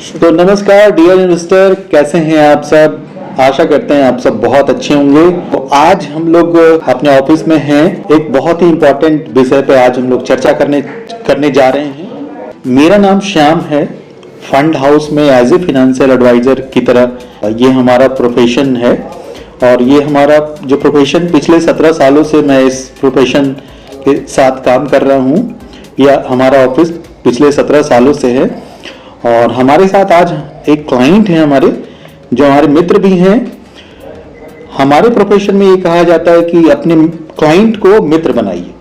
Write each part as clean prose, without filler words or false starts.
तो नमस्कार dear investor, कैसे हैं आप सब। आशा करते हैं आप सब बहुत अच्छे होंगे। तो आज हम लोग अपने ऑफिस में हैं, एक बहुत ही इम्पोर्टेंट विषय पे आज हम लोग चर्चा करने जा रहे हैं। मेरा नाम श्याम है। फंड हाउस में एज ए फिनेंशियल एडवाइजर की तरह ये हमारा प्रोफेशन है, और ये हमारा जो प्रोफेशन पिछले 17 सालों से मैं इस प्रोफेशन के साथ काम कर रहा हूँ। यह हमारा ऑफिस पिछले 17 सालों से है, और हमारे साथ आज एक क्लाइंट है हमारे, जो हमारे मित्र भी हैं। हमारे प्रोफेशन में ये कहा जाता है कि अपने क्लाइंट को मित्र बनाइए,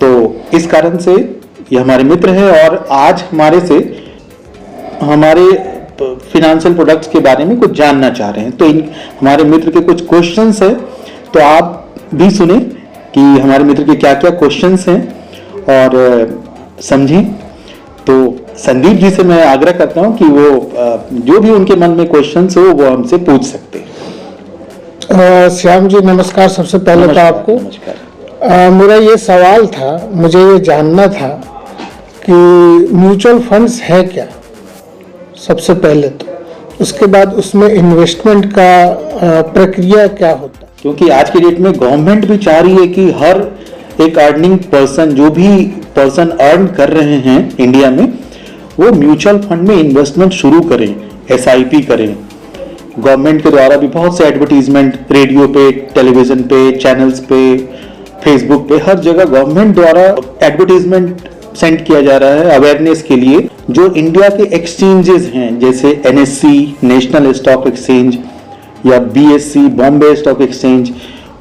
तो इस कारण से ये हमारे मित्र हैं और आज हमारे से हमारे फिनेंशियल प्रोडक्ट्स के बारे में कुछ जानना चाह रहे हैं। तो हमारे मित्र के कुछ क्वेश्चंस हैं, तो आप भी सुने कि हमारे मित्र के क्या क्या क्वेश्चंस हैं और समझें। तो संदीप जी से मैं आग्रह करता हूं कि वो जो भी उनके मन में क्वेश्चंस हो वो हमसे पूछ सकते हैं। श्याम जी नमस्कार। सबसे पहले तो आपको नमस्कार। मेरा ये सवाल था, मुझे ये जानना था कि म्यूचुअल फंड्स है क्या, सबसे पहले तो, उसके बाद उसमें इन्वेस्टमेंट का प्रक्रिया क्या होता है। क्योंकि आज की डेट में गवर्नमेंट भी चाह रही है कि हर एक अर्निंग पर्सन, जो भी पर्सन अर्न कर रहे हैं इंडिया में, वो म्यूचुअल फंड में इन्वेस्टमेंट शुरू करें, एसआईपी करें। गवर्नमेंट के द्वारा भी बहुत से एडवर्टीजमेंट रेडियो पे, टेलीविजन पे, चैनल्स पे, फेसबुक पे, हर जगह गवर्नमेंट द्वारा एडवर्टीजमेंट सेंड किया जा रहा है अवेयरनेस के लिए। जो इंडिया के एक्सचेंजेस हैं, जैसे एनएससी नेशनल स्टॉक एक्सचेंज या बीएससी बॉम्बे स्टॉक एक्सचेंज,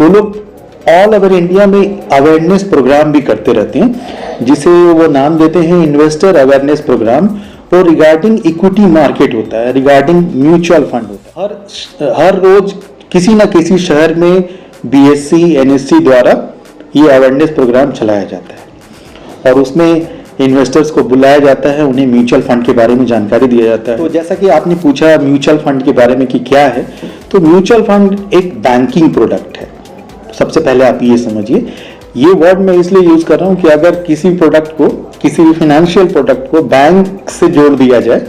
वो लोग ऑल ओवर इंडिया में अवेयरनेस प्रोग्राम भी करते रहते हैं, जिसे वो नाम देते हैं इन्वेस्टर अवेयरनेस प्रोग्राम। और रिगार्डिंग इक्विटी मार्केट होता है, रिगार्डिंग म्यूचुअल फंड होता है। हर रोज किसी न किसी शहर में बीएससी एनएससी द्वारा ये अवेयरनेस प्रोग्राम चलाया जाता है, और उसमें इन्वेस्टर्स को बुलाया जाता है, उन्हें म्यूचुअल फंड के बारे में जानकारी दिया जाता है। तो जैसा कि आपने पूछा म्यूचुअल फंड के बारे में कि क्या है, तो म्यूचुअल फंड एक बैंकिंग प्रोडक्ट है। सबसे पहले आप ये समझिए, ये वर्ड मैं इसलिए यूज कर रहा हूं कि अगर किसी प्रोडक्ट को, किसी भी फाइनेंशियल प्रोडक्ट को बैंक से जोड़ दिया जाए,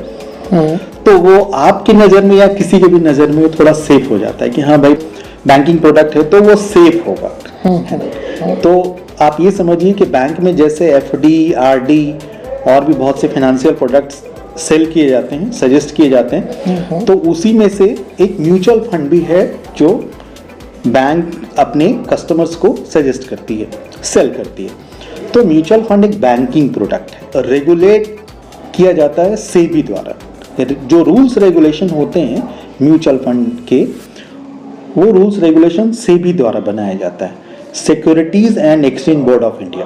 तो वो आपकी नजर में या किसी के भी नजर में थोड़ा सेफ हो जाता है कि हाँ भाई बैंकिंग प्रोडक्ट है तो वो सेफ होगा, है ना। तो आप ये समझिए कि बैंक में जैसे एफडी, आरडी और भी बहुत से फाइनेंशियल प्रोडक्ट्स सेल किए जाते हैं, सजेस्ट किए जाते हैं, तो उसी में से एक म्यूचुअल फंड भी है जो बैंक अपने कस्टमर्स को सजेस्ट करती है, सेल करती है। तो म्यूचुअल फंड एक बैंकिंग प्रोडक्ट है, रेगुलेट किया जाता है सेबी द्वारा। जो रूल्स रेगुलेशन होते हैं म्यूचुअल फंड के, वो रूल्स रेगुलेशन सेबी द्वारा बनाया जाता है, securities and exchange board of India.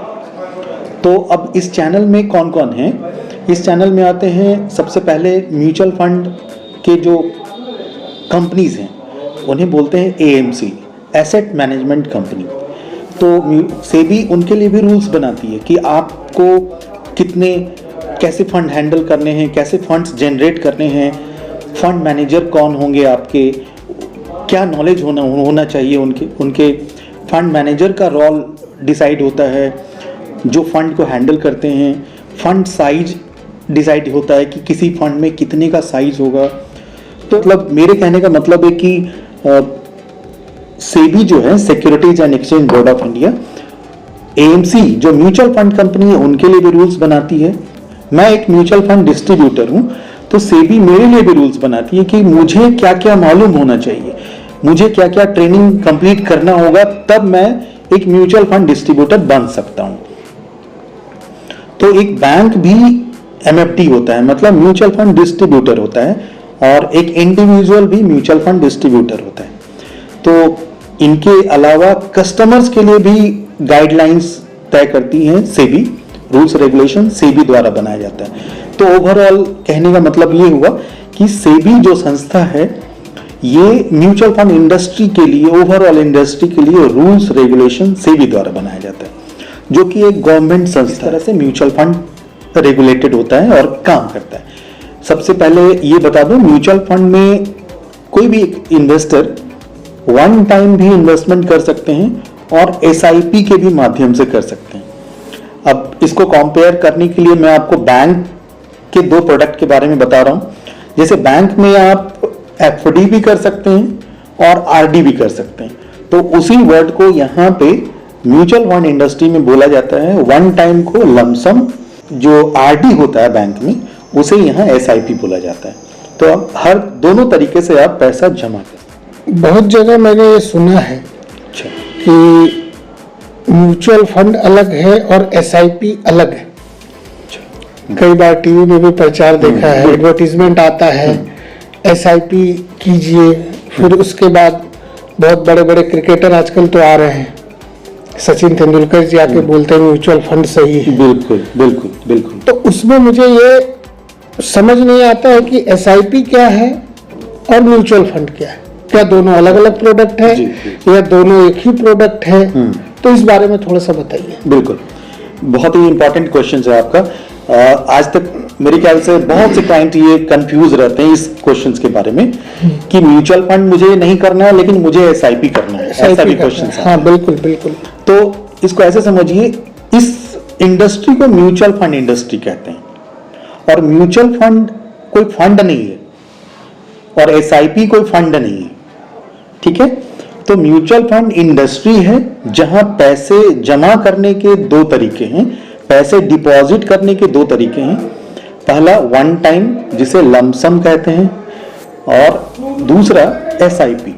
तो अब इस चैनल में कौन कौन है? इस चैनल में आते हैं सबसे पहले म्यूचुअल फंड के जो कंपनीज हैं, उन्हें बोलते हैं एएमसी, एसेट मैनेजमेंट कंपनी। तो सेबी उनके लिए भी रूल्स बनाती है कि आपको कितने, कैसे फंड हैंडल करने हैं, कैसे फंड्स जनरेट करने हैं, फंड मैनेजर कौन होंगे आपके, क्या नॉलेज होना चाहिए उनके फंड मैनेजर का रोल डिसाइड होता है, जो फंड को हैंडल करते हैं। फंड साइज डिसाइड होता है कि किसी फंड में कितने का साइज होगा। तो मतलब मेरे कहने का मतलब है कि सेबी जो है, securities and exchange board of India, AMC जो म्यूचुअल फंड कंपनी है, उनके लिए भी रूल्स बनाती है। मैं एक म्यूचुअल फंड डिस्ट्रीब्यूटर हूं, तो सेबी मेरे लिए भी रूल्स बनाती है कि मुझे क्या क्या मालूम होना चाहिए, मुझे क्या क्या ट्रेनिंग कंप्लीट करना होगा, तब मैं एक म्यूचुअल फंड डिस्ट्रीब्यूटर बन सकता हूं। तो एक बैंक भी एमएफडी होता है, मतलब म्यूचुअल फंड डिस्ट्रीब्यूटर होता है, और एक इंडिविजुअल भी म्यूचुअल फंड डिस्ट्रीब्यूटर होता है। तो इनके अलावा कस्टमर्स के लिए भी गाइडलाइंस तय करती हैं सेबी, रूल्स रेगुलेशन सेबी द्वारा बनाया जाता है। तो ओवरऑल कहने का मतलब ये हुआ कि सेबी जो संस्था है, ये म्यूचुअल फंड इंडस्ट्री के लिए, ओवरऑल इंडस्ट्री के लिए रूल्स रेगुलेशन सेबी द्वारा बनाया जाता है, जो कि एक गवर्नमेंट संस्था तरह से म्यूचुअल फंड रेगुलेटेड होता है और काम करता है। सबसे पहले ये बता दूं, म्यूचुअल फंड में कोई भी इन्वेस्टर वन टाइम भी इन्वेस्टमेंट कर सकते हैं और एसआईपी के भी माध्यम से कर सकते हैं। अब इसको कंपेयर करने के लिए मैं आपको बैंक के दो प्रोडक्ट के बारे में बता रहा हूं। जैसे बैंक में आप एफडी भी कर सकते हैं और आरडी भी कर सकते हैं, तो उसी वर्ड को यहाँ पे म्यूचुअल फंड इंडस्ट्री में बोला जाता है वन टाइम को लमसम। जो आरडी होता है बैंक में उसे यहाँ एसआईपी बोला जाता है। तो अब हर दोनों तरीके से आप पैसा जमा कर सकते हैं। बहुत जगह मैंने ये सुना है अच्छा, कि म्यूचुअल फंड अलग है और एसआईपी अलग है। कई बार टीवी में भी प्रचार देखा है, एडवर्टीजमेंट आता है एसआईपी कीजिए, फिर उसके बाद बहुत बड़े बड़े क्रिकेटर आजकल तो आ रहे हैं, सचिन तेंदुलकर जी आके बोलते हैं म्यूचुअल फंड सही है। बिल्कुल बिल्कुल बिल्कुल। तो उसमें मुझे ये समझ नहीं आता है कि एसआईपी क्या है और म्यूचुअल फंड क्या है। क्या दोनों अलग अलग प्रोडक्ट है या दोनों एक ही प्रोडक्ट है? तो इस बारे में थोड़ा सा बताइए। बिल्कुल, बहुत ही इंपॉर्टेंट क्वेश्चन है आपका। आज तक मेरे ख्याल से बहुत से क्लाइंट ये कंफ्यूज रहते हैं इस क्वेश्चंस के बारे में कि म्यूचुअल फंड मुझे नहीं करना है लेकिन मुझे एसआईपी करना है, ऐसा भी क्वेश्चन है। हाँ बिल्कुल बिल्कुल। तो इसको ऐसे समझिए, इस इंडस्ट्री को म्यूचुअल फंड इंडस्ट्री कहते हैं और म्यूचुअल फंड कोई फंड नहीं है और एसआईपी कोई फंड नहीं है, ठीक है। तो म्यूचुअल फंड इंडस्ट्री है जहां पैसे जमा करने के दो तरीके हैं, पैसे डिपॉजिट करने के दो तरीके हैं। पहला वन टाइम जिसे लमसम कहते हैं और दूसरा एसआईपी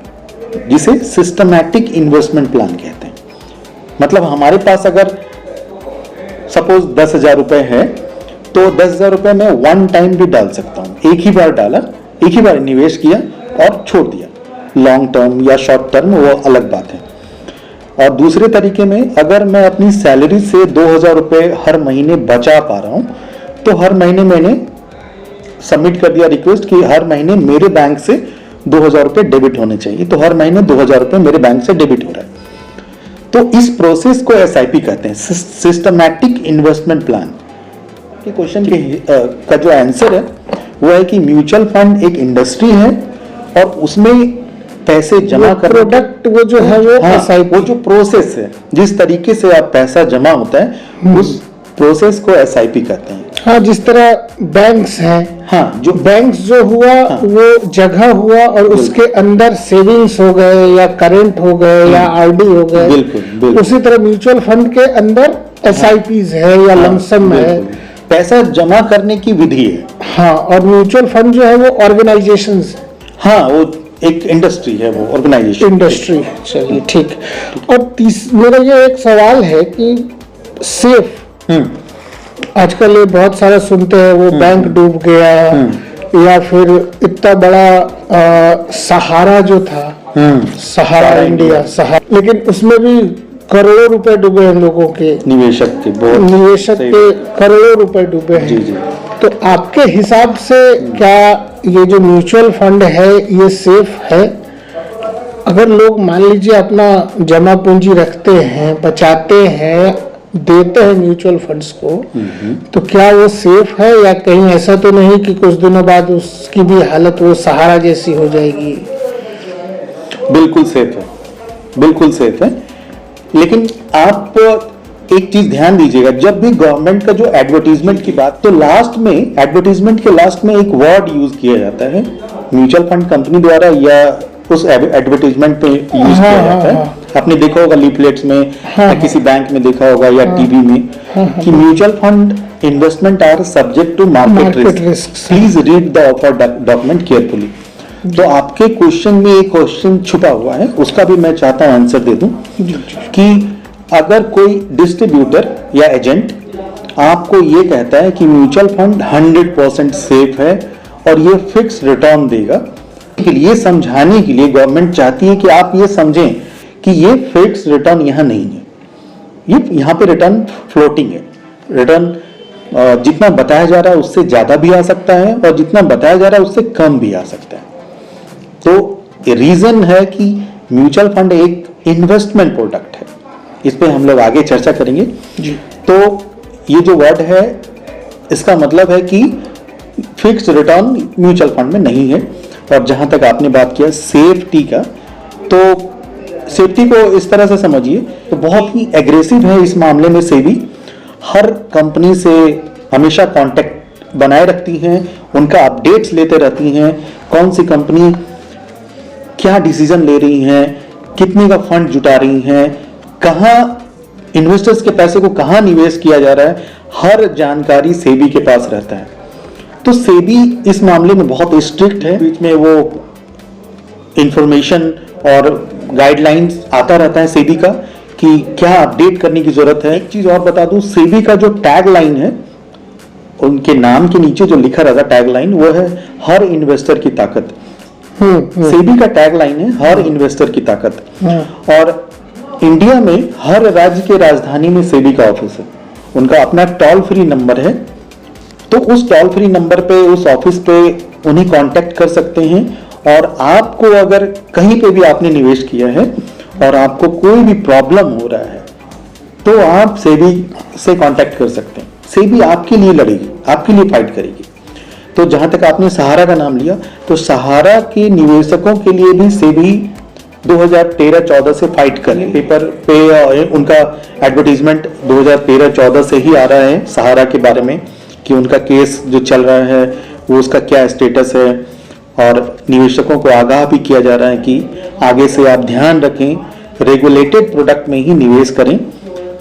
जिसे सिस्टमैटिक इन्वेस्टमेंट प्लान कहते हैं। मतलब हमारे पास अगर सपोज 10,000 रुपए है तो 10,000 रुपए में वन टाइम भी डाल सकता हूं। एक ही बार डाला, एक ही बार निवेश किया और छोड़ दिया। लॉन्ग टर्म या शॉर्ट टर्म वो अलग बात है। और दूसरे तरीके में अगर मैं अपनी सैलरी से 2,000 रुपए हर महीने बचा पा रहा हूं तो हर महीने मैंने सबमिट कर दिया रिक्वेस्ट कि हर महीने मेरे बैंक से 2,000 रुपए डेबिट होने चाहिए, तो हर महीने 2,000 रुपए मेरे बैंक से डेबिट हो रहा है। तो इस प्रोसेस को एसआईपी कहते हैं, सिस्टमैटिक इन्वेस्टमेंट प्लान। ये क्वेश्चन का जो आंसर है वो है कि म्यूचुअल फंड एक इंडस्ट्री है और उसमें पैसे जमा कर प्रोडक्ट वो जो है वो एसआईपी, वो जो प्रोसेस है जिस तरीके से आप पैसा जमा होता है उस प्रोसेस को एसआईपी कहते हैं। हाँ, जिस तरह बैंक्स हैं, हाँ, जो बैंक्स जो हुआ वो जगह हुआ और उसके अंदर सेविंग्स हो गए या करेंट हो गए या आरडी हो गए। बिल्कुल। उसी तरह म्यूचुअल फंड के अंदर एसआईपीज है या लमसम है, पैसा जमा करने की विधि है। हाँ, और म्यूचुअल फंड जो है वो ऑर्गेनाइजेशंस है। हाँ, वो एक इंडस्ट्री है, वो ऑर्गेनाइजेशन इंडस्ट्री है। चलिए ठीक। और मेरा ये एक सवाल है कि सेफ, आजकल ये बहुत सारा सुनते हैं वो बैंक डूब गया या फिर इतना बड़ा सहारा जो था, सहारा इंडिया, सहारा, लेकिन उसमें भी करोड़ों रुपए डूबे हैं लोगों के, निवेशक के करोड़ों रुपए डूबे हैं। जी। तो आपके हिसाब से क्या ये जो म्यूचुअल फंड है ये सेफ है? अगर लोग मान लीजिए अपना जमा पूंजी रखते हैं, बचाते हैं, देते हैं म्यूचुअल फंड्स को, तो क्या वो सेफ है या कहीं ऐसा तो नहीं कि कुछ दिनों बाद उसकी भी हालत वो सहारा जैसी हो जाएगी? बिल्कुल सेफ है, बिल्कुल सेफ है। लेकिन आप एक चीज ध्यान दीजिएगा, जब भी गवर्नमेंट का जो एडवर्टीजमेंट की बात, तो लास्ट में एडवर्टीजमेंट के लास्ट में एक वर्ड यूज किया जाता है म्यूचुअल फंड कंपनी द्वारा या उस एडवर्टीजमेंट पे यूज किया जाता है। आपने देखा होगा लीफलेट्स में या किसी बैंक में देखा होगा या टीवी में कि mutual fund investment are subject to market risk, please read the offer document carefully. तो आपके क्वेश्चन में एक क्वेश्चन छुपा हुआ है, उसका भी मैं चाहता हूं आंसर दे दूं कि अगर कोई डिस्ट्रीब्यूटर या एजेंट आपको ये कहता है कि म्यूचुअल फंड 100% सेफ है और ये फिक्स रिटर्न देगा, के लिए समझाने के लिए गवर्नमेंट चाहती है कि आप ये समझें कि ये फिक्स रिटर्न यहाँ नहीं है, ये यहाँ पे रिटर्न फ्लोटिंग है। रिटर्न जितना बताया जा रहा है उससे ज्यादा भी आ सकता है और जितना बताया जा रहा है उससे कम भी आ सकता है। तो रीजन है कि म्यूचुअल फंड एक इन्वेस्टमेंट प्रोडक्ट है, इस पे हम लोग आगे चर्चा करेंगे जी। तो ये जो वर्ड है इसका मतलब है कि फिक्स रिटर्न म्यूचुअल फंड में नहीं है। और जहां तक आपने बात किया सेफ्टी का, तो सेफ्टी को इस तरह से समझिए तो बहुत ही एग्रेसिव है इस मामले में। सेबी हर कंपनी से हमेशा कांटेक्ट बनाए रखती हैं, उनका अपडेट्स लेते रहती हैं, कौन सी कंपनी क्या डिसीजन ले रही हैं, कितने का फंड जुटा रही हैं, कहाँ इन्वेस्टर्स के पैसे को कहाँ निवेश किया जा रहा है, हर जानकारी सेबी के पास रहता है। तो सेबी इस मामले में बहुत स्ट्रिक्ट है, बीच में वो इंफॉर्मेशन और गाइडलाइंस आता रहता है सेबी का कि क्या अपडेट करने की जरूरत है। एक चीज और बता दूं, सेबी का जो टैग लाइन है, उनके नाम के नीचे जो लिखा रहता है टैग लाइन, वो है हर इन्वेस्टर की ताकत। सेबी का टैग लाइन है हर इन्वेस्टर की ताकत। और इंडिया में हर राज्य के राजधानी में सेबी का ऑफिस है, उनका अपना टोल फ्री नंबर है। तो उस टोल फ्री नंबर पे, उस ऑफिस पे उन्हें कांटेक्ट कर सकते हैं। और आपको अगर कहीं पे भी आपने निवेश किया है और आपको कोई भी प्रॉब्लम हो रहा है तो आप सेबी से कांटेक्ट कर सकते हैं। सेबी आपके लिए लड़ेगी, आपके लिए फाइट करेगी। तो जहां तक आपने सहारा का नाम लिया, तो सहारा के निवेशकों के लिए भी सेबी 2013-14 से फाइट कर रही है। पेपर पे उनका एडवर्टीजमेंट 2013-14 से ही आ रहा है सहारा के बारे में कि उनका केस जो चल रहा है वो उसका क्या स्टेटस है, और निवेशकों को आगाह भी किया जा रहा है कि आगे से आप ध्यान रखें, रेगुलेटेड प्रोडक्ट में ही निवेश करें।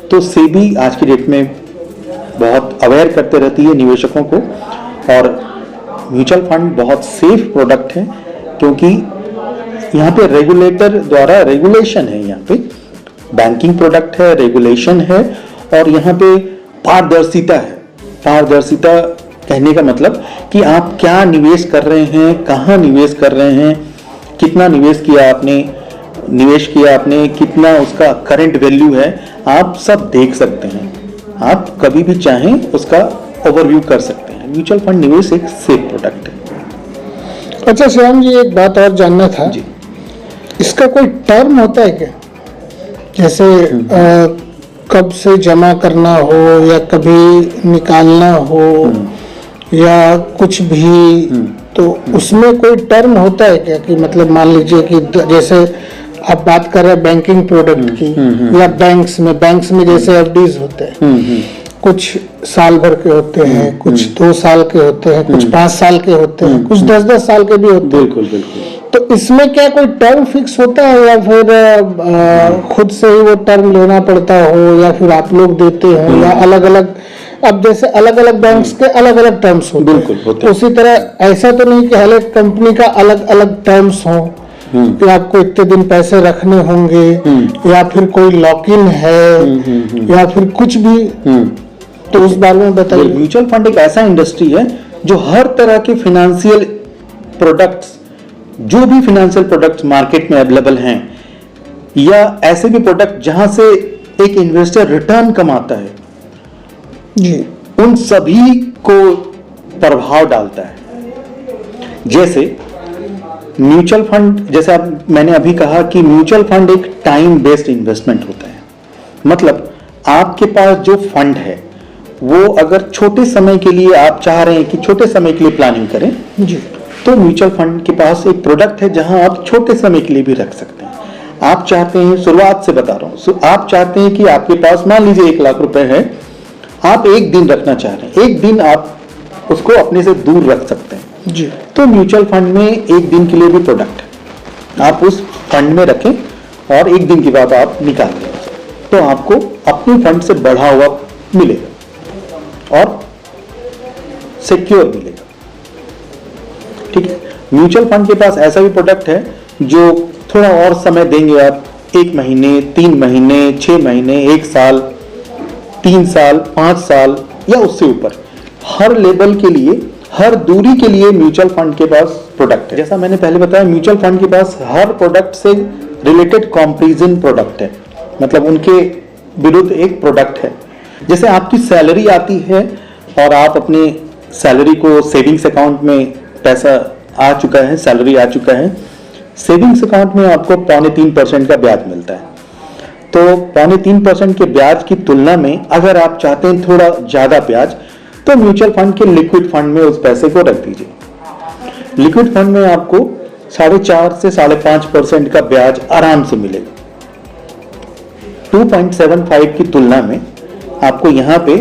तो सेबी आज की डेट में बहुत अवेयर करते रहती है निवेशकों को। और म्यूचुअल फंड बहुत सेफ प्रोडक्ट है, क्योंकि यहाँ पे रेगुलेटर द्वारा रेगुलेशन है, यहाँ पे बैंकिंग प्रोडक्ट है, रेगुलेशन है, और यहाँ पे पारदर्शिता है। पारदर्शिता कहने का मतलब कि आप क्या निवेश कर रहे हैं, कहाँ निवेश कर रहे हैं, कितना निवेश किया आपने, कितना उसका करंट वैल्यू है, आप सब देख सकते हैं। आप कभी भी चाहें उसका ओवरव्यू कर सकते हैं। म्यूचुअल फंड निवेश एक सेफ प्रोडक्ट है। अच्छा श्याम जी, एक बात और जानना था जी। इसका कोई टर्म होता है क्या? जैसे कब से जमा करना हो या कभी निकालना हो या कुछ भी, तो उसमें कोई टर्म होता है क्या? कि मतलब मान लीजिए कि जैसे आप बात कर रहे हैं बैंकिंग प्रोडक्ट की, या बैंक्स में जैसे एफडीज होते हैं, कुछ साल भर के होते हैं, कुछ 2 साल के होते हैं, कुछ 5 साल के होते हैं, कुछ 10-10 साल के भी होते हैं। बिल्कुल बिल्कुल। तो इसमें क्या कोई टर्म फिक्स होता है, या फिर खुद से ही वो टर्म लेना पड़ता हो, या फिर आप लोग देते हो, या अलग अलग? अब जैसे अलग अलग बैंक्स के अलग अलग टर्म्स होते हैं, होते हैं। उसी तरह ऐसा तो नहीं कि हर एक कंपनी का अलग अलग टर्म्स हो कि आपको इतने दिन पैसे रखने होंगे, या फिर कोई लॉक इन है, या फिर कुछ भी, तो उस बारे में बताइए। म्यूचुअल फंड एक ऐसा इंडस्ट्री है जो हर तरह के फाइनेंशियल प्रोडक्ट्स, जो भी फाइनेंशियल प्रोडक्ट्स मार्केट में अवेलेबल हैं, या ऐसे भी प्रोडक्ट जहां से एक इन्वेस्टर रिटर्न कमाता है जी, उन सभी को प्रभाव डालता है। जैसे म्यूचुअल फंड, जैसे मैंने अभी कहा कि म्यूचुअल फंड एक टाइम बेस्ड इन्वेस्टमेंट होता है। मतलब आपके पास जो फंड है वो अगर छोटे समय के लिए आप चाह रहे हैं कि छोटे समय के लिए प्लानिंग करें जी, तो म्यूचुअल फंड के पास एक प्रोडक्ट है जहां आप छोटे समय के लिए भी रख सकते हैं। आप चाहते हैं, शुरुआत से बता रहा हूं, आप चाहते हैं कि आपके पास मान लीजिए 1 लाख रुपए है, आप 1 दिन रखना चाह रहे हैं, 1 दिन आप उसको अपने से दूर रख सकते हैं जी। तो म्यूचुअल फंड में 1 दिन के लिए भी प्रोडक्ट है, आप उस फंड में रखें और 1 दिन के बाद आप निकाल लें, तो आपको अपने फंड से बढ़ा हुआ मिलेगा और सिक्योर मिलेगा। ठीक है। म्यूचुअल फंड के पास ऐसा भी प्रोडक्ट है जो थोड़ा और समय देंगे आप, 1 महीने, 3 महीने, 6 महीने, 1 साल, 3 साल, 5 साल या उससे ऊपर, हर लेवल के लिए, हर दूरी के लिए म्यूचुअल फंड के पास प्रोडक्ट है। जैसा मैंने पहले बताया, म्यूचुअल फंड के पास हर प्रोडक्ट से रिलेटेड कंपैरिजन प्रोडक्ट है, मतलब उनके विरुद्ध एक प्रोडक्ट है। जैसे आपकी सैलरी आती है और आप अपने सैलरी को सेविंग्स अकाउंट में, पैसा आ चुका है, सैलरी आ चुका है, सेविंग्स अकाउंट में आपको 3.25% का ब्याज मिलता है। तो 3.25% के ब्याज की तुलना में अगर आप चाहते हैं थोड़ा ज्यादा ब्याज, तो म्यूचुअल फंड के लिक्विड फंड में उस पैसे को रख दीजिए। लिक्विड फंड में आपको 4.5 से 5.5% का ब्याज आराम से मिलेगा। 2.75 की तुलना में आपको यहाँ पे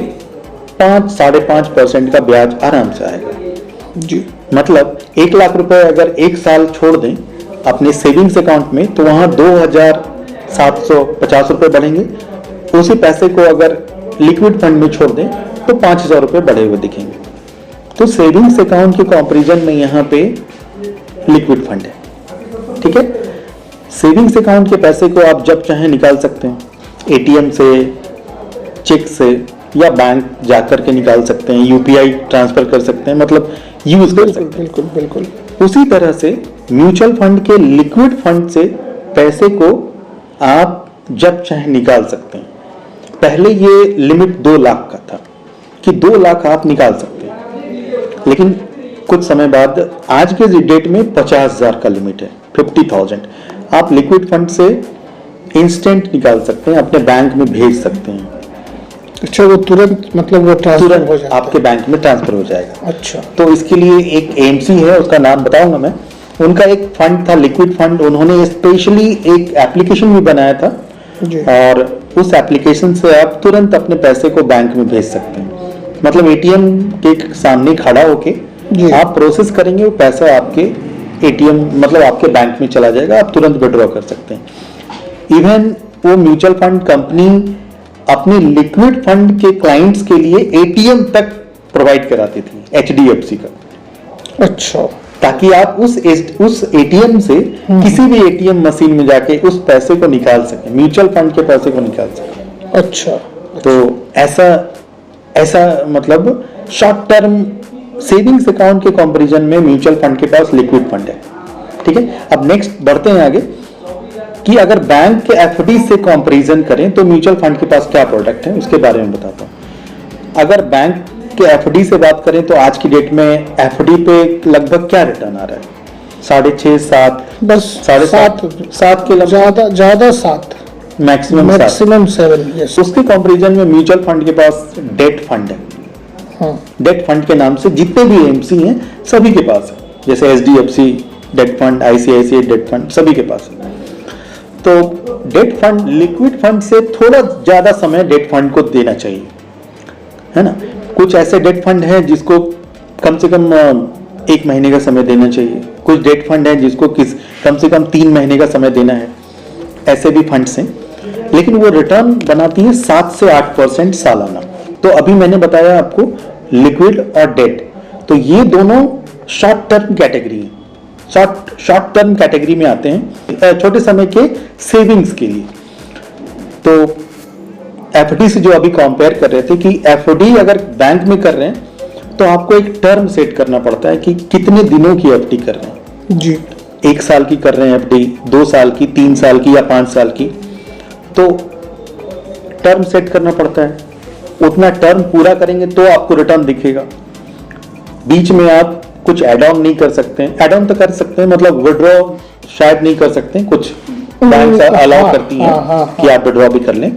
5-5.5% का ब्याज आराम से आएगा जी। मतलब 1 लाख रुपए अगर एक साल छोड़ दें अपने सेविंग्स अकाउंट में तो वहां 2,750 रुपए बढ़ेंगे। उसी पैसे को अगर लिक्विड फंड में छोड़ दें तो 5,000 रुपए बढ़े हुए दिखेंगे। तो सेविंग्स अकाउंट के कंपैरिजन में यहाँ पे लिक्विड फंड है, ठीक है। सेविंग्स अकाउंट के पैसे को आप जब चाहे निकाल सकते हैं, एटीएम से, चेक से या बैंक जाकर के निकाल सकते हैं, यूपीआई ट्रांसफर कर सकते हैं, मतलब यूज कर सकते हैं। बिल्कुल बिल्कुल। उसी तरह से म्यूचुअल फंड के लिक्विड फंड से पैसे को आप जब चाहे निकाल सकते हैं। पहले ये लिमिट 2 लाख का था कि 2 लाख आप निकाल सकते हैं, लेकिन कुछ समय बाद आज के डेट में 50,000 का लिमिट है, 50,000 आप लिक्विड फंड से इंस्टेंट निकाल सकते हैं, अपने बैंक में भेज सकते हैं। अच्छा, वो तुरंत मतलब वो ट्रांसफर हो जाता है आपके बैंक में ट्रांसफर हो जाएगा। अच्छा। तो इसके लिए एक एएमसी है, उसका नाम बताऊंगा मैं। उनका एक फंड था लिक्विड फंड, उन्होंने स्पेशली एक एप्लीकेशन भी बनाया था जी। और उस एप्लीकेशन से आप तुरंत अपने पैसे को बैंक में भेज सकते हैं। मतलब एटीएम के सामने खड़ा होके जी। आप प्रोसेस करेंगे, वो पैसा आपके एटीएम मतलब आपके बैंक में चला जाएगा, आप तुरंत विड्रॉ कर सकते हैं। इवन वो म्यूचुअल फंड कंपनी अपने लिक्विड फंड के क्लाइंट्स के लिए एटीएम तक प्रोवाइड कराती थी, एचडीएफसी का। अच्छा। ताकि आप उस एटीएम से किसी भी एटीएम मशीन में जाके उस पैसे को निकाल सकें, म्यूचुअल फंड के पैसे को निकाल सकें। अच्छा। तो ऐसा मतलब शॉर्ट टर्म सेविंग्स अकाउंट के कंपैरिजन में म्यूचुअल फंड के पास लिक्विड फंड है, ठीक है। अब नेक्स्ट बढ़ते हैं आगे कि अगर बैंक के एफडी से कंपैरिजन करें तो म्यूचुअल फंड के पास क्या प्रोडक्ट है उसके बारे में बताता हूं। अगर बैंक के एफडी से बात करें तो आज की डेट में एफडी पे लगभग क्या रिटर्न आ रहा है? 6.5, 7, बस 7.5 के लगभग, ज्यादा 7, मैक्सिमम 7। यस। उसके कंपैरिजन में म्यूचुअल फंड के पास डेट फंड है। हाँ। डेट फंड के नाम से जितने भी एमसी हैं सभी के पास है, जैसे HDFC debt fund, ICICI debt fund, सभी के पास है। तो डेट फंड लिक्विड फंड से थोड़ा ज्यादा समय डेट फंड को देना चाहिए, है ना। कुछ ऐसे डेट फंड हैं जिसको कम से कम 1 महीने का समय देना चाहिए, कुछ डेट फंड है जिसको कम से कम 3 महीने का समय देना है। ऐसे भी फंड्स हैं, लेकिन वो रिटर्न बनाती है 7 से 8% सालाना। तो अभी मैंने बताया आपको लिक्विड और डेट, तो ये दोनों शॉर्ट टर्म कैटेगरी है, शॉर्ट टर्म कैटेगरी में आते हैं, छोटे समय के सेविंग्स के लिए। तो एफडी से जो अभी कंपेयर कर रहे थे कि एफडी अगर बैंक में कर रहे हैं तो आपको एक टर्म सेट करना पड़ता है कि कितने दिनों की एफडी कर रहे हैं जी। 1 साल की कर रहे हैं एफडी, 2 साल की, 3 साल की या 5 साल की, तो टर्म सेट करना पड़ता है। उतना टर्म पूरा करेंगे तो आपको रिटर्न दिखेगा। बीच में आप कुछ एड ऑन नहीं कर सकते हैं, एड ऑन तो कर सकते हैं, मतलब विड्रॉ शायद नहीं कर सकते, कुछ बैंक अलाउ करती हैं कि आप विड्रॉ भी कर लें।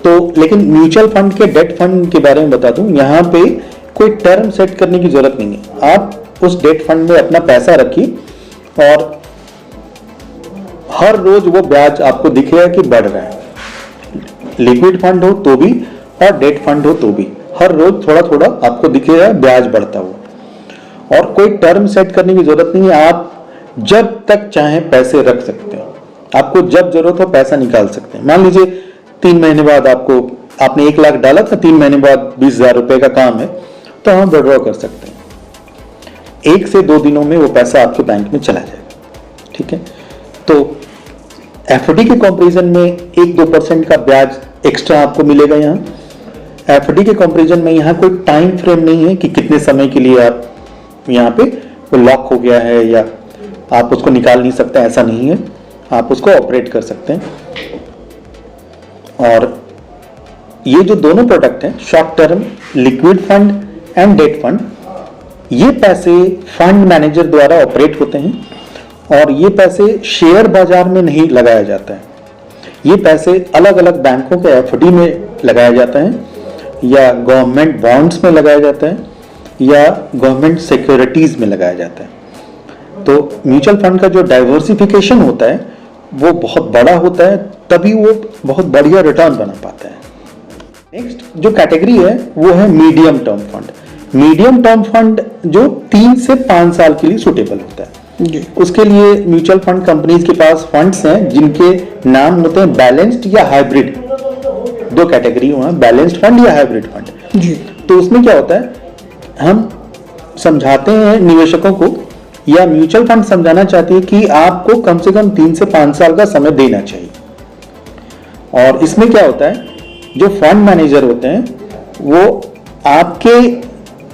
तो लेकिन म्यूचुअल फंड के डेट फंड के बारे में बता दूं, यहाँ पे कोई टर्म सेट करने की जरूरत नहीं है। आप उस डेट फंड में अपना पैसा रखिए और हर रोज वो ब्याज आपको दिखेगा कि बढ़ रहा है। लिक्विड फंड हो तो भी और डेट फंड हो तो भी हर रोज थोड़ा थोड़ा आपको दिखेगा ब्याज बढ़ता हुआ। और कोई टर्म सेट करने की जरूरत नहीं है, आप जब तक चाहे पैसे रख सकते हैं, आपको जब जरूरत हो पैसा निकाल सकते हैं। मान लीजिए 3 महीने बाद आपने 1 लाख डाला था, 3 महीने बाद 20,000 रुपए का काम है, तो हम विड्रॉ कर सकते हैं। 1 से 2 दिनों में वो पैसा आपके बैंक में चला जाएगा, ठीक है। तो एफडी के कंपैरिजन में 1-2% का ब्याज एक्स्ट्रा आपको मिलेगा। यहाँ एफडी के कंपैरिजन में यहाँ कोई टाइम फ्रेम नहीं है कि कितने समय के लिए आप यहाँ पे वो लॉक हो गया है या आप उसको निकाल नहीं सकते, ऐसा नहीं है, आप उसको ऑपरेट कर सकते हैं। और ये जो दोनों प्रोडक्ट हैं, short term liquid fund and debt fund, ये पैसे फंड मैनेजर द्वारा ऑपरेट होते हैं और ये पैसे शेयर बाजार में नहीं लगाया जाता है। ये पैसे अलग अलग बैंकों के एफडी में लगाया जाता है या गवर्नमेंट बॉन्ड्स में लगाया जाता है या गवर्नमेंट सिक्योरिटीज में लगाया जाता है। तो म्यूचुअल फंड का जो डाइवर्सिफिकेशन होता है वो बहुत बड़ा होता है, तभी वो बहुत बढ़िया रिटर्न बना पाता है। नेक्स्ट जो कैटेगरी है वो है medium term fund. Medium term fund जो 3 से 5 साल के लिए सुटेबल होता है जी। उसके लिए म्यूचुअल फंड कंपनीज के पास फंड्स हैं जिनके नाम होते हैं बैलेंस्ड या हाइब्रिड। दो कैटेगरी हुआ, बैलेंस्ड फंड या हाइब्रिड फंड जी। तो उसमें क्या होता है, हम समझाते हैं निवेशकों को या म्यूचुअल फंड समझाना चाहती है कि आपको कम से कम 3 से 5 साल का समय देना चाहिए। और इसमें क्या होता है, जो फंड मैनेजर होते हैं वो आपके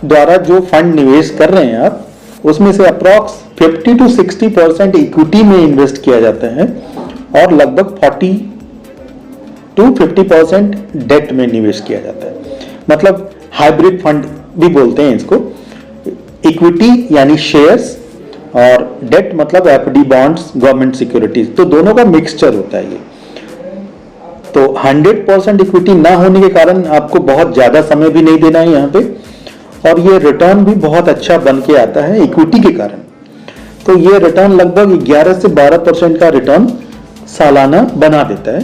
द्वारा जो फंड निवेश कर रहे हैं आप उसमें से अप्रॉक्स 50 to 60% इक्विटी में इन्वेस्ट किया जाता है और लगभग 40 to 50% डेट में निवेश किया जाता है। मतलब हाइब्रिड फंड भी बोलते हैं इसको। इक्विटी यानी शेयर्स और डेट मतलब एफडी बॉन्ड्स, गवर्नमेंट सिक्योरिटीज, तो दोनों का मिक्सचर होता है ये। तो 100% इक्विटी ना होने के कारण आपको बहुत ज्यादा समय भी नहीं देना है यहाँ पे, और ये रिटर्न भी बहुत अच्छा बन के आता है इक्विटी के कारण। तो ये रिटर्न लगभग 11 से 12% का रिटर्न सालाना बना देता है,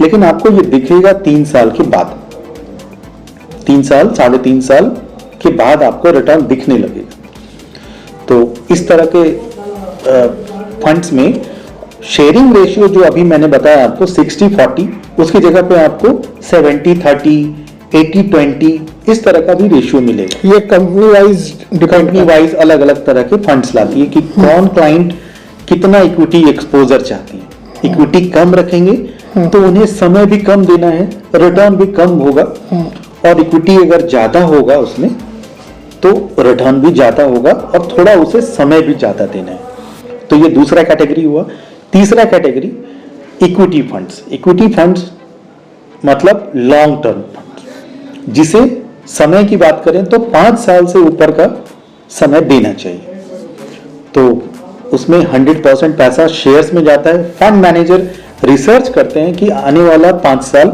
लेकिन आपको ये दिखेगा 3 साल के बाद, 3 साल 3.5 साल के बाद आपको रिटर्न दिखने लगेगा। तो इस तरह के फंड्स में शेयरिंग रेशियो जो अभी मैंने बताया आपको 60-40, उसकी जगह पे आपको 70-30, 80-20 इस तरह का भी रेशियो मिलेगा। ये कंपनी वाइज अलग अलग तरह के फंड्स लाती है कि कौन क्लाइंट कितना इक्विटी एक्सपोजर चाहती है। इक्विटी कम रखेंगे तो उन्हें समय भी कम देना है, रिटर्न भी कम होगा, और इक्विटी अगर ज्यादा होगा उसमें तो रिटर्न भी ज्यादा होगा और थोड़ा उसे समय भी ज्यादा देना है। तो ये दूसरा कैटेगरी हुआ। तीसरा category equity funds. Equity funds मतलब लॉन्ग टर्म फंड, जिसे समय की बात करें तो 5 साल से ऊपर का समय देना चाहिए। तो उसमें 100% पैसा शेयर्स में जाता है। फंड मैनेजर रिसर्च करते हैं कि आने वाला 5 साल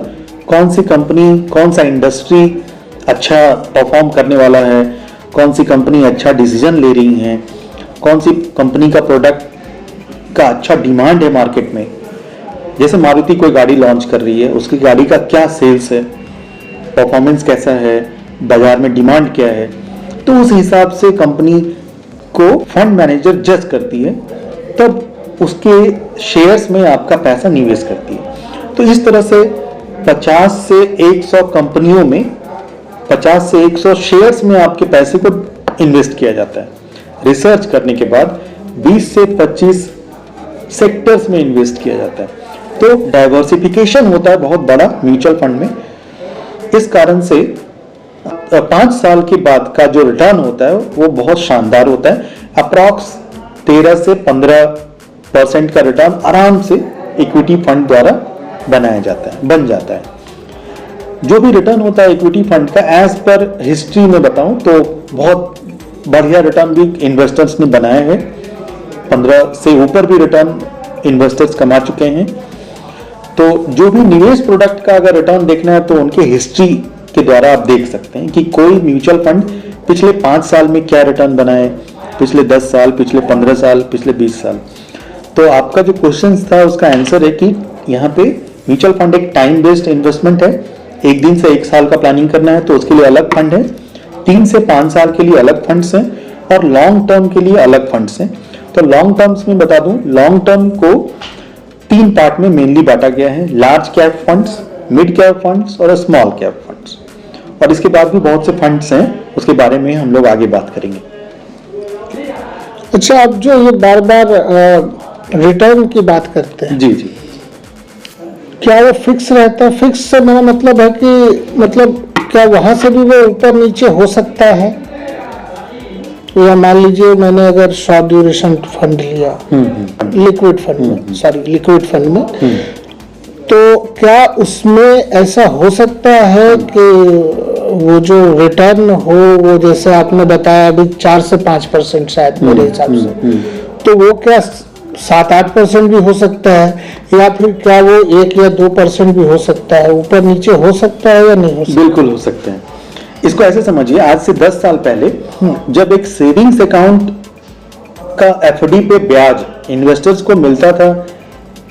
कौन सी कंपनी, कौन सा इंडस्ट्री अच्छा परफॉर्म करने वाला है, कौन सी कंपनी अच्छा डिसीजन ले रही है, कौन सी कंपनी का प्रोडक्ट का अच्छा डिमांड है मार्केट में। जैसे मारुति कोई गाड़ी लॉन्च कर रही है, उसकी गाड़ी का क्या सेल्स है, परफॉर्मेंस कैसा है, बाजार में डिमांड क्या है, तो उस हिसाब से कंपनी को फंड मैनेजर जज करती है, तब उसके शेयर्स में आपका पैसा निवेश करती है। तो इस तरह से 50 से 100 कंपनियों में 50 से 100 शेयर्स में आपके पैसे को इन्वेस्ट किया जाता है। रिसर्च करने के बाद 20 से 25 सेक्टर्स में इन्वेस्ट किया जाता है। तो डाइवर्सिफिकेशन होता है बहुत बड़ा म्यूचुअल फंड में। इस कारण से 5 साल के बाद का जो रिटर्न होता है वो बहुत शानदार होता है। अप्रॉक्स 13 से 15% का रिटर्न आराम से इक्विटी फंड द्वारा बनाया जाता है, बन जाता है। जो भी रिटर्न होता है इक्विटी फंड का, एज पर हिस्ट्री में बताऊं तो बहुत बढ़िया रिटर्न भी इन्वेस्टर्स ने बनाए हैं। 15 से ऊपर भी रिटर्न इन्वेस्टर्स कमा चुके हैं। तो जो भी निवेश प्रोडक्ट का अगर रिटर्न देखना है तो उनके हिस्ट्री के द्वारा आप देख सकते हैं कि कोई म्यूचुअल फंड पिछले 5 साल में क्या रिटर्न बनाए, पिछले 10 साल, पिछले 15 साल, पिछले 20 साल। तो आपका जो क्वेश्चन था उसका आंसर है कि यहाँ पे म्यूचुअल फंड एक टाइम बेस्ड इन्वेस्टमेंट है। 1 दिन से 1 साल का प्लानिंग करना है तो उसके लिए अलग फंड है, 3 से 5 साल के लिए अलग फंड्स हैं, और लॉन्ग टर्म के लिए अलग फंड्स हैं। तो लॉन्ग टर्म्स में बता दूं, लॉन्ग टर्म को 3 पार्ट में मेनली बांटा गया है। Large cap funds, mid cap funds और स्मॉल कैप फंड्स। और इसके बाद भी बहुत से फंड्स हैं, उसके बारे में हम लोग आगे बात करेंगे। अच्छा, आप जो ये बार बार रिटर्न की बात करते हैं, जी जी, क्या वो फिक्स रहता है? फिक्स से मेरा मतलब है कि मतलब क्या वहां से भी वो ऊपर नीचे हो सकता है? या मान लीजिए मैंने अगर शॉर्ट ड्यूरेशन फंड लिया, लिक्विड फंड में, लिक्विड फंड में, तो क्या उसमें ऐसा हो सकता है कि वो जो रिटर्न हो वो जैसे आपने बताया अभी 4 से 5% शायद मेरे हिसाब से, तो वो क्या 7-8% भी हो सकता है, या फिर क्या वो 1 या 2% भी हो सकता है? ऊपर नीचे हो सकता है या नहीं हो सकता? बिल्कुल हो सकते हैं। इसको ऐसे समझिए, आज से 10 साल पहले जब एक सेविंग्स अकाउंट का एफडी पे ब्याज इन्वेस्टर्स को मिलता था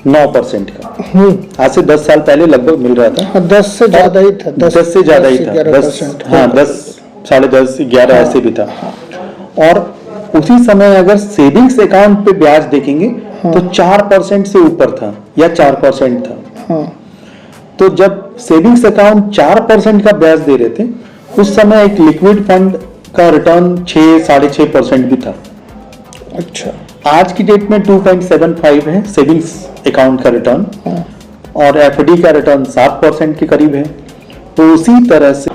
9% का। आज से 10 साल पहले लगभग मिल रहा था। हाँ, 10 से ज्यादा ही था। 10 से ज्यादा ही था। 10, हाँ 10, 10.5, 11 ऐसे भी था। और उसी समय अगर सेविंग्स अकाउंट पे ब्याज देखेंगे तो 4% से ऊपर था या 4% था। तो जब सेविंग्स अकाउंट 4% का ब्याज दे रहे थे, उस समय एक लिक्विड फंड का रिटर्न 6-6.5% भी था। अच्छा, आज की डेट में 2.75 है सेविंग्स अकाउंट का रिटर्न, और एफडी का रिटर्न 7% के करीब है। तो उसी तरह से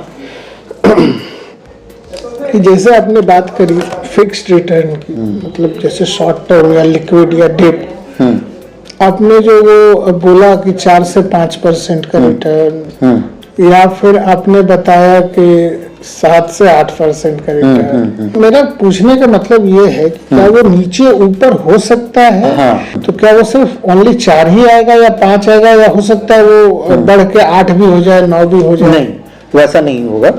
कि जैसे आपने बात करी फिक्स्ड रिटर्न की, मतलब जैसे शॉर्ट टर्म या लिक्विड या डेट, आपने जो वो बोला कि 4 से 5% का रिटर्न, या फिर आपने बताया कि 7 से 8% का रिटर्न, मेरा पूछने का मतलब ये है कि क्या वो नीचे ऊपर हो सकता है? हाँ। तो क्या वो सिर्फ ओनली 4 ही आएगा या 5 आएगा, या हो सकता है वो बढ़ के 8 भी हो जाए, 9 भी हो जाए? नहीं, वैसा नहीं होगा।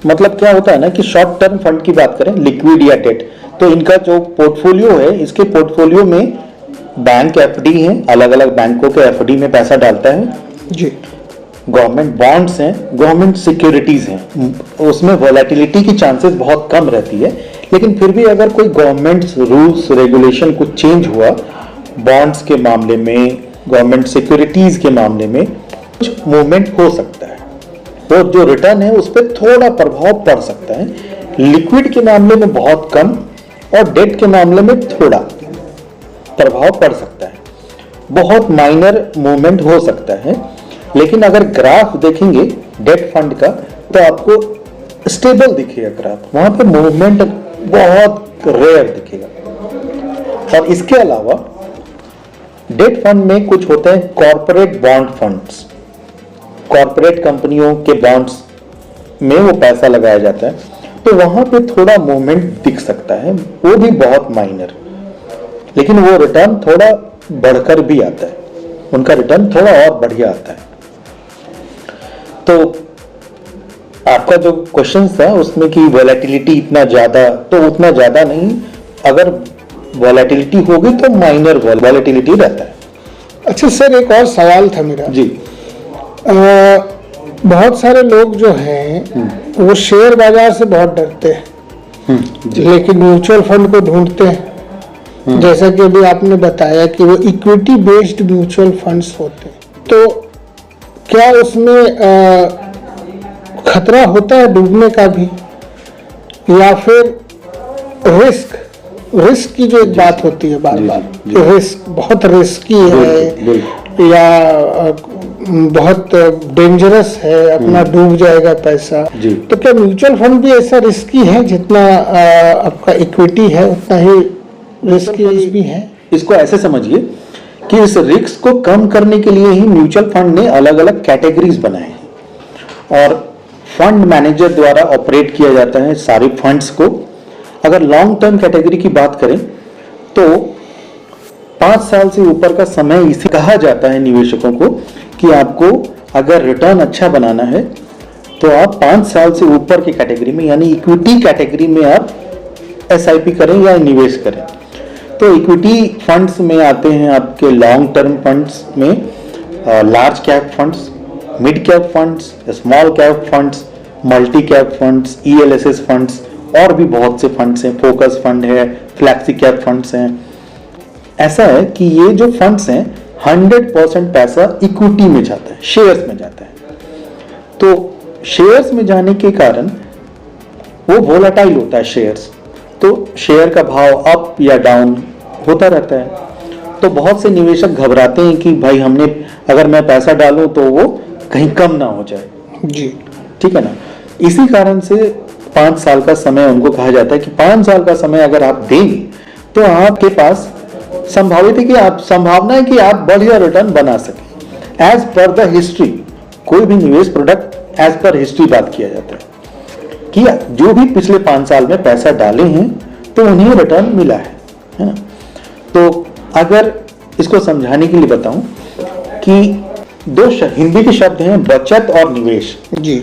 मतलब क्या होता है ना कि शॉर्ट टर्म फंड की बात करें, लिक्विड या डेट, तो इनका जो पोर्टफोलियो है, इसके पोर्टफोलियो में बैंक एफडी है, अलग अलग बैंकों के एफडी में पैसा डालता है जी, गवर्नमेंट बॉन्ड्स हैं, गवर्नमेंट सिक्योरिटीज हैं, उसमें वोलेटिलिटी की चांसेस बहुत कम रहती है। लेकिन फिर भी अगर कोई गवर्नमेंट रूल्स रेगुलेशन कुछ चेंज हुआ, बॉन्ड्स के मामले में, गवर्नमेंट सिक्योरिटीज के मामले में कुछ मूवमेंट हो सकता है, वो जो रिटर्न है उस पर थोड़ा प्रभाव पड़ सकता है। लिक्विड के मामले में बहुत कम और डेट के मामले में थोड़ा प्रभाव पड़ सकता है, बहुत माइनर मूवमेंट हो सकता है। लेकिन अगर ग्राफ देखेंगे डेट फंड का तो आपको स्टेबल दिखेगा ग्राफ, वहां पे मूवमेंट बहुत रेयर दिखेगा। और इसके अलावा डेट फंड में कुछ होते हैं कॉर्पोरेट बॉन्ड फंड्स, कॉर्पोरेट कंपनियों के बॉन्ड्स में वो पैसा लगाया जाता है, तो वहां पे थोड़ा मूवमेंट दिख सकता है, वो भी बहुत माइनर, लेकिन वो रिटर्न थोड़ा बढ़कर भी आता है, उनका रिटर्न थोड़ा और बढ़िया आता है। तो आपका जो क्वेश्चन था उसमें कि वोलेटिलिटी इतना ज्यादा, तो उतना ज्यादा नहीं, अगर वोलेटिलिटी होगी तो माइनर वोलेटिलिटी रहता है। अच्छा सर, एक और सवाल था मेरा जी। बहुत सारे लोग जो हैं वो शेयर बाजार से बहुत डरते हैं, लेकिन म्यूचुअल फंड को ढूंढते हैं। जैसा कि अभी आपने बताया कि वो इक्विटी बेस्ड म्यूचुअल फंड्स होते हैं, तो क्या उसमें खतरा होता है डूबने का भी, या फिर रिस्क की जो एक बात होती है बार बार, रिस्क बहुत रिस्की है या बहुत डेंजरस है, अपना डूब जाएगा पैसा, तो क्या म्यूचुअल फंड भी ऐसा रिस्की है जितना आपका इक्विटी है उतना ही रिस्की भी है? इसको ऐसे समझिए कि इस रिस्क को कम करने के लिए ही म्यूचुअल फंड ने अलग अलग कैटेगरीज बनाए हैं और फंड मैनेजर द्वारा ऑपरेट किया जाता है सारे फंड्स को। अगर लॉन्ग टर्म कैटेगरी की बात करें तो 5 साल से ऊपर का समय इसे कहा जाता है निवेशकों को कि आपको अगर रिटर्न अच्छा बनाना है तो आप 5 साल से ऊपर की कैटेगरी में यानी इक्विटी कैटेगरी में आप एसआईपी करें या निवेश करें। तो इक्विटी फंड्स में आते हैं आपके लॉन्ग टर्म फंड्स में large cap funds, mid cap funds, small cap funds, multi cap funds, ELSS funds और भी बहुत से फंड्स हैं, फोकस फंड है, फ्लैक्सी कैप फंड्स हैं। ऐसा है कि ये जो फंड्स हैं 100% पैसा इक्विटी में जाता है, शेयर्स में जाता है। तो शेयर्स में जाने के कारण वो वोलेटाइल होता है शेयर्स, तो शेयर का भाव अप या डाउन होता रहता है। तो बहुत से निवेशक घबराते हैं कि भाई हमने अगर मैं पैसा डालूं तो वो कहीं कम ना हो जाए जी, ठीक है ना। इसी कारण से 5 साल का समय उनको कहा जाता है कि 5 साल का समय अगर आप देंगे तो आपके पास संभावित है कि आप संभावना है कि आप बढ़िया रिटर्न बना सकें। एज पर द हिस्ट्री, कोई भी निवेश प्रोडक्ट एज पर हिस्ट्री बात किया जाता है कि जो भी पिछले 5 साल में पैसा डाले हैं तो उन्हें रिटर्न मिला है ना। तो अगर इसको समझाने के लिए बताऊं कि दो हिंदी के शब्द हैं बचत और निवेश जी।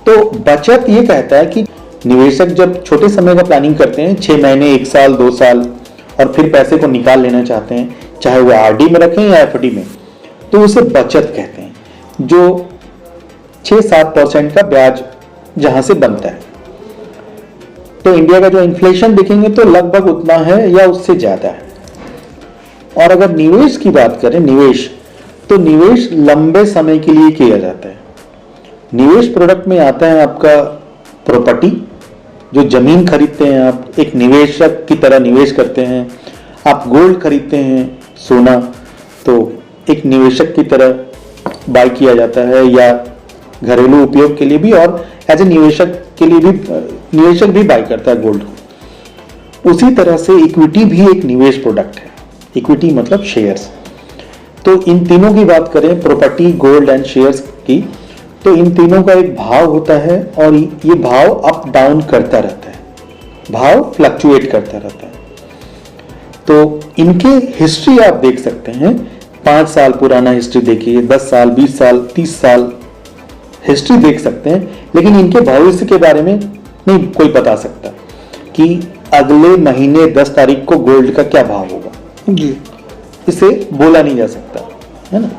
तो बचत ये कहता है कि निवेशक जब छोटे समय का प्लानिंग करते हैं 6 महीने, 1 साल, 2 साल और फिर पैसे को निकाल लेना चाहते हैं चाहे वो आरडी में रखें या एफडी में, तो उसे बचत कहते हैं, जो 6-7% का ब्याज जहां से बनता है। तो इंडिया का जो इन्फ्लेशन देखेंगे तो लगभग उतना है या उससे ज्यादा है। और अगर निवेश की बात करें, निवेश, तो निवेश लंबे समय के लिए किया जाता है। निवेश प्रोडक्ट में आता है आपका प्रॉपर्टी, जो जमीन खरीदते हैं आप, एक निवेशक की तरह निवेश करते हैं। आप गोल्ड खरीदते हैं, सोना, तो एक निवेशक की तरह बाय किया जाता है, या घरेलू उपयोग के लिए भी और एज ए निवेशक के लिए भी, निवेशक भी बाय करता है गोल्ड को। उसी तरह से इक्विटी भी एक निवेश प्रोडक्ट है। इक्विटी मतलब शेयर्स। तो इन तीनों की बात करें, प्रॉपर्टी, गोल्ड एंड शेयर्स की, तो इन तीनों का एक भाव होता है और ये भाव अप डाउन करता रहता है, भाव फ्लक्चुएट करता रहता है। तो इनके हिस्ट्री आप देख सकते हैं, 5 साल पुराना हिस्ट्री देखिए, 10 साल, 20 साल, 30 साल हिस्ट्री देख सकते हैं, लेकिन इनके भविष्य के बारे में नहीं कोई बता सकता कि अगले महीने 10 तारीख को गोल्ड का क्या भाव होगा जी, इसे बोला नहीं जा सकता, है ना।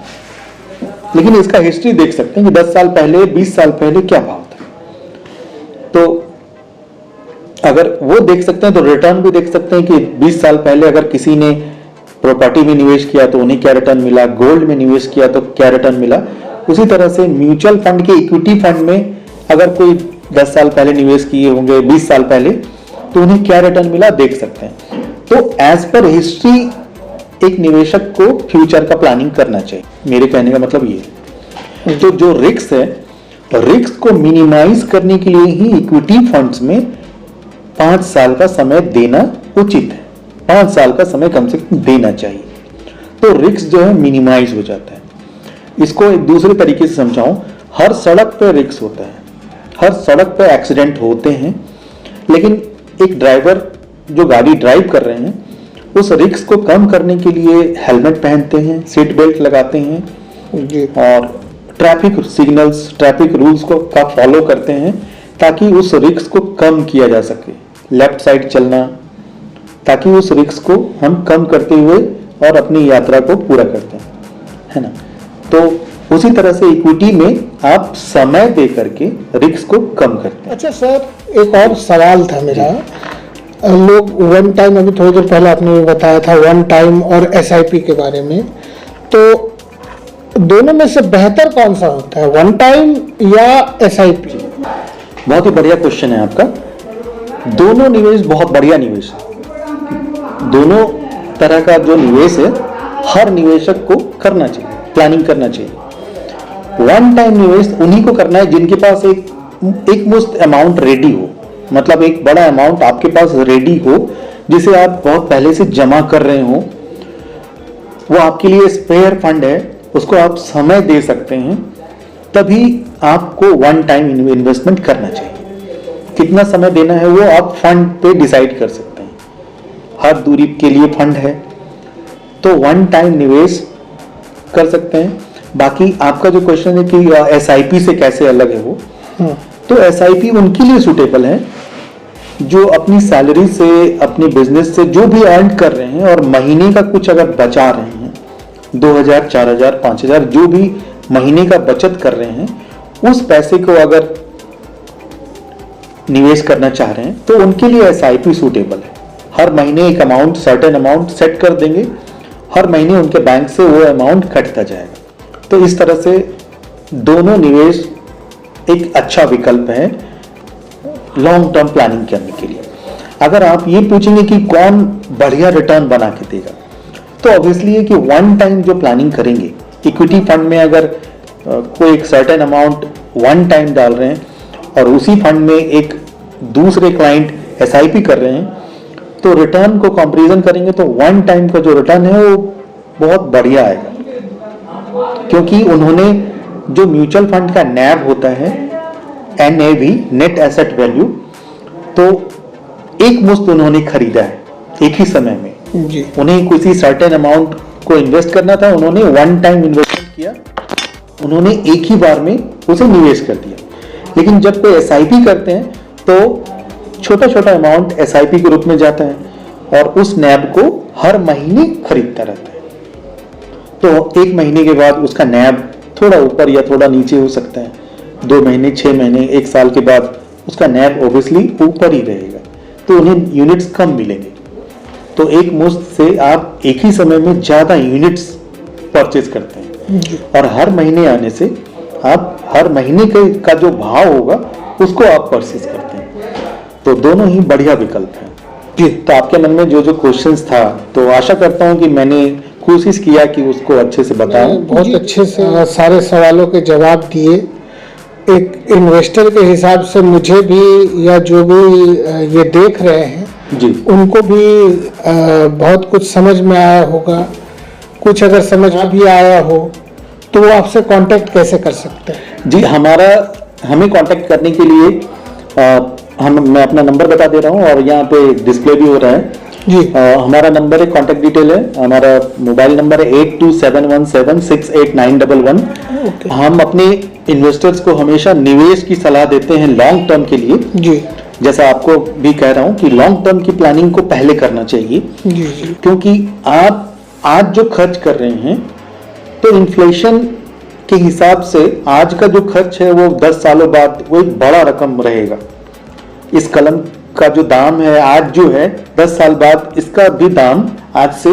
लेकिन इसका हिस्ट्री देख सकते हैं कि 10 साल पहले, 20 साल पहले क्या भाव था। तो अगर वो देख सकते हैं तो रिटर्न भी देख सकते हैं कि 20 साल पहले अगर किसी ने प्रॉपर्टी में निवेश किया तो उन्हें क्या रिटर्न मिला, गोल्ड में निवेश किया तो क्या रिटर्न मिला। उसी तरह से म्यूचुअल फंड के इक्विटी फंड में अगर कोई 10 साल पहले निवेश किए होंगे, 20 साल पहले, तो उन्हें क्या रिटर्न मिला देख सकते हैं। तो एज पर हिस्ट्री एक निवेशक को फ्यूचर का प्लानिंग करना चाहिए, मेरे कहने का मतलब ये है। तो जो रिस्क है, रिस्क को मिनिमाइज करने के लिए ही इक्विटी फंड्स में 5 साल का समय देना उचित है। 5 साल का समय कम से कम देना चाहिए, तो रिस्क जो है मिनिमाइज हो जाता है। इसको एक दूसरे तरीके से समझाऊं, हर सड़क पे रिस्क होता है, हर सड़क पे एक्सीडेंट होते हैं, लेकिन एक ड्राइवर जो गाड़ी ड्राइव कर रहे हैं उस रिस्क को कम करने के लिए हेलमेट पहनते हैं, सीट बेल्ट लगाते हैं जी, और ट्रैफिक सिग्नल्स, ट्रैफिक रूल्स को का फॉलो करते हैं ताकि उस रिस्क को कम किया जा सके। लेफ्ट साइड चलना, ताकि उस रिस्क को हम कम करते हुए और अपनी यात्रा को पूरा करते हैं, है ना। तो उसी तरह से इक्विटी में आप समय दे करके रिस्क को कम करते हैं। अच्छा सर, एक और सवाल था मेरा। लोग वन टाइम, अभी थोड़ी देर पहले आपने बताया था वन टाइम और एसआईपी के बारे में, तो दोनों में से बेहतर कौन सा होता है, वन टाइम या एसआईपी? बहुत ही बढ़िया क्वेश्चन है आपका। दोनों निवेश बहुत बढ़िया निवेश है। दोनों तरह का जो निवेश है हर निवेशक को करना चाहिए, प्लानिंग करना चाहिए। वन टाइम निवेश उन्हीं को करना है जिनके पास एक मुश्त अमाउंट रेडी हो, मतलब एक बड़ा अमाउंट आपके पास रेडी हो जिसे आप बहुत पहले से जमा कर रहे हो। वो आपके लिए स्पेयर फंड है, उसको आप समय दे सकते हैं, तभी आपको वन टाइम इन्वेस्टमेंट करना चाहिए। कितना समय देना है वो आप फंड पे डिसाइड कर सकते हैं। हर दूरी के लिए फंड है तो वन टाइम निवेश कर सकते हैं। बाकी आपका जो क्वेश्चन है कि एसआईपी से कैसे अलग है वो, तो एसआईपी उनके लिए सूटेबल है जो अपनी सैलरी से, अपने बिजनेस से जो भी अर्न कर रहे हैं और महीने का कुछ अगर बचा रहे हैं, 2000, 4000, 5000 जो भी महीने का बचत कर रहे हैं, उस पैसे को अगर निवेश करना चाह रहे हैं तो उनके लिए एसआईपी सूटेबल है। हर महीने एक अमाउंट, सर्टेन अमाउंट सेट कर देंगे, हर महीने उनके बैंक से वो अमाउंट कटता जाएगा। तो इस तरह से दोनों निवेश एक अच्छा विकल्प है लॉन्ग टर्म प्लानिंग करने के लिए। अगर आप ये पूछेंगे कि कौन बढ़िया रिटर्न बना के देगा, तो ऑब्वियसली है कि वन टाइम जो प्लानिंग करेंगे, इक्विटी फंड में अगर कोई एक सर्टेन अमाउंट वन टाइम डाल रहे हैं और उसी फंड में एक दूसरे क्लाइंट एसआईपी कर रहे हैं, तो रिटर्न को कंपैरिजन करेंगे तो वन टाइम का जो रिटर्न है वो बहुत बढ़िया आएगा, क्योंकि उन्होंने जो म्यूचुअल फंड का नैव होता है, NAV, नेट एसेट वैल्यू, तो एक मुश्त उन्होंने खरीदा है एक ही समय में जी। उन्हें किसी सर्टेन अमाउंट को इन्वेस्ट करना था, उन्होंने वन टाइम इन्वेस्टमेंट किया, उन्होंने एक ही बार में उसे निवेश कर दिया। लेकिन जब कोई एसआईपी करते हैं तो छोटा छोटा अमाउंट एसआईपी के रूप में जाता है और उस नैब को हर महीने खरीदता रहता है। तो 1 महीने के बाद उसका नैब थोड़ा ऊपर या थोड़ा नीचे हो सकता है, 2 महीने, 6 महीने, 1 साल के बाद उसका नैब ऑब्वियसली ऊपर ही रहेगा, तो उन्हें यूनिट्स कम मिलेंगे। तो एक मुश्त से आप एक ही समय में ज़्यादा यूनिट्स परचेज करते हैं, और हर महीने आने से आप हर महीने का जो भाव होगा उसको आप परचेज करते हैं। तो दोनों ही बढ़िया विकल्प हैं जी। तो आपके मन में जो जो क्वेश्चंस था, तो आशा करता हूं कि मैंने कोशिश किया कि उसको अच्छे से बताऊं। बहुत अच्छे से सारे सवालों के जवाब दिए। एक इन्वेस्टर के हिसाब से मुझे भी या जो भी ये देख रहे हैं जी, उनको भी बहुत कुछ समझ में आया होगा। कुछ अगर समझ में भी आया हो तो वो आपसे कांटेक्ट कैसे कर सकते हैं? जी, हमें कांटेक्ट करने के लिए मैं अपना नंबर बता दे रहा हूँ और यहाँ पे डिस्प्ले भी हो रहा है जी। हमारा नंबर है, कांटेक्ट डिटेल है, हमारा मोबाइल नंबर है 8271768911। हम अपने इन्वेस्टर्स को हमेशा निवेश की सलाह देते हैं लॉन्ग टर्म के लिए जी। जैसा आपको भी कह रहा हूँ कि लॉन्ग टर्म की प्लानिंग को पहले करना चाहिए जी जी। क्योंकि आप आज जो खर्च कर रहे हैं तो इन्फ्लेशन के हिसाब से आज का जो खर्च है वो 10 सालों बाद वो एक बड़ा रकम रहेगा। इस कलम का जो दाम है आज जो है 10 साल बाद इसका भी दाम आज से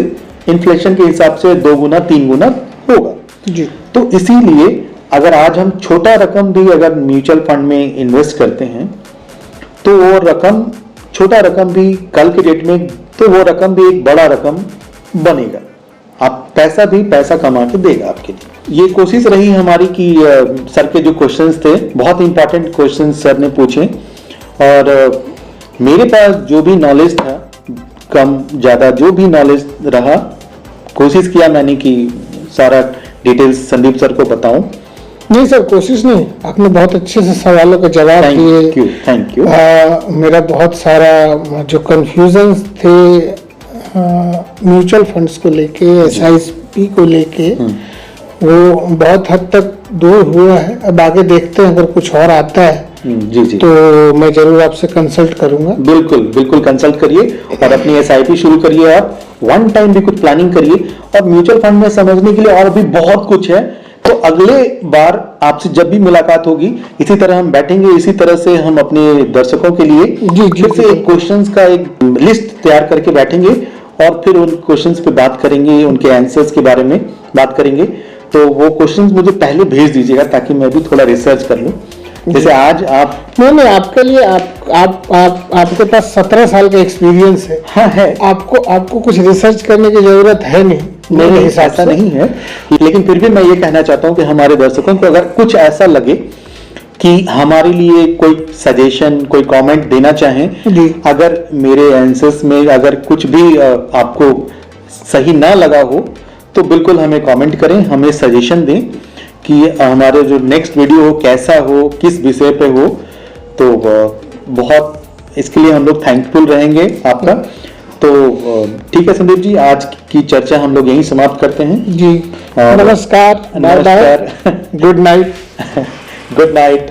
इन्फ्लेशन के हिसाब से 2 गुना 3 गुना होगा जी। तो इसीलिए अगर आज हम छोटा रकम भी अगर म्यूचुअल फंड में इन्वेस्ट करते हैं तो वो रकम, छोटा रकम भी कल के डेट में तो वो रकम भी एक बड़ा रकम बनेगा। आप पैसा कमा के देगा आपके लिए। ये कोशिश रही हमारी कि सर के जो क्वेश्चंस थे बहुत इंपॉर्टेंट क्वेश्चंस सर ने पूछे और मेरे पास जो भी नॉलेज था, कम ज़्यादा जो भी नॉलेज रहा, कोशिश किया मैंने कि सारा डिटेल्स संदीप सर को बताऊं। नहीं सर, कोशिश नहीं, आपने बहुत अच्छे से सवालों के जवाब दिए। Thank you. मेरा बहुत सारा जो कंफ्यूजन्स थे म्यूचुअल फंड्स को लेके, एसआईपी को लेके, वो बहुत हद तक दूर हुआ है। अब आगे देखते हैं, अगर कुछ और आता है जी जी तो मैं जरूर आपसे कंसल्ट करूंगा। बिल्कुल कंसल्ट करिए और अपनी एसआईपी शुरू करिए। आप वन टाइम भी कुछ प्लानिंग करिए और म्यूचुअल फंड में समझने के लिए और भी बहुत कुछ है। तो अगले बार आपसे जब भी मुलाकात होगी इसी तरह हम बैठेंगे, इसी तरह से हम अपने दर्शकों के लिए फिर से एक क्वेश्चंस का एक लिस्ट तैयार करके बैठेंगे और फिर उन क्वेश्चंस पे बात करेंगे, उनके आंसर्स के बारे में बात करेंगे। तो वो क्वेश्चंस मुझे पहले भेज दीजिएगा ताकि मैं भी थोड़ा रिसर्च कर लूं। जैसे आज आप नहीं आपके लिए आपके पास 17 साल का एक्सपीरियंस है। हाँ है। आपको कुछ रिसर्च करने की जरूरत है नहीं, मेरे हिसाब से नहीं है। लेकिन फिर भी मैं ये कहना चाहता हूँ कि हमारे दर्शकों को अगर कुछ ऐसा लगे कि हमारे लिए कोई सजेशन, कोई कमेंट देना चाहें, अगर मेरे आंसर्स में अगर कुछ भी आपको सही ना लगा हो तो बिल्कुल हमें कमेंट करें, हमें सजेशन दें कि हमारे जो नेक्स्ट वीडियो हो कैसा हो, किस विषय पे हो। तो बहुत इसके लिए हम लोग थैंकफुल रहेंगे आपका। तो ठीक है संदीप जी, आज की चर्चा हम लोग यहीं समाप्त करते हैं जी। नमस्कार, bye bye, good night. Good night.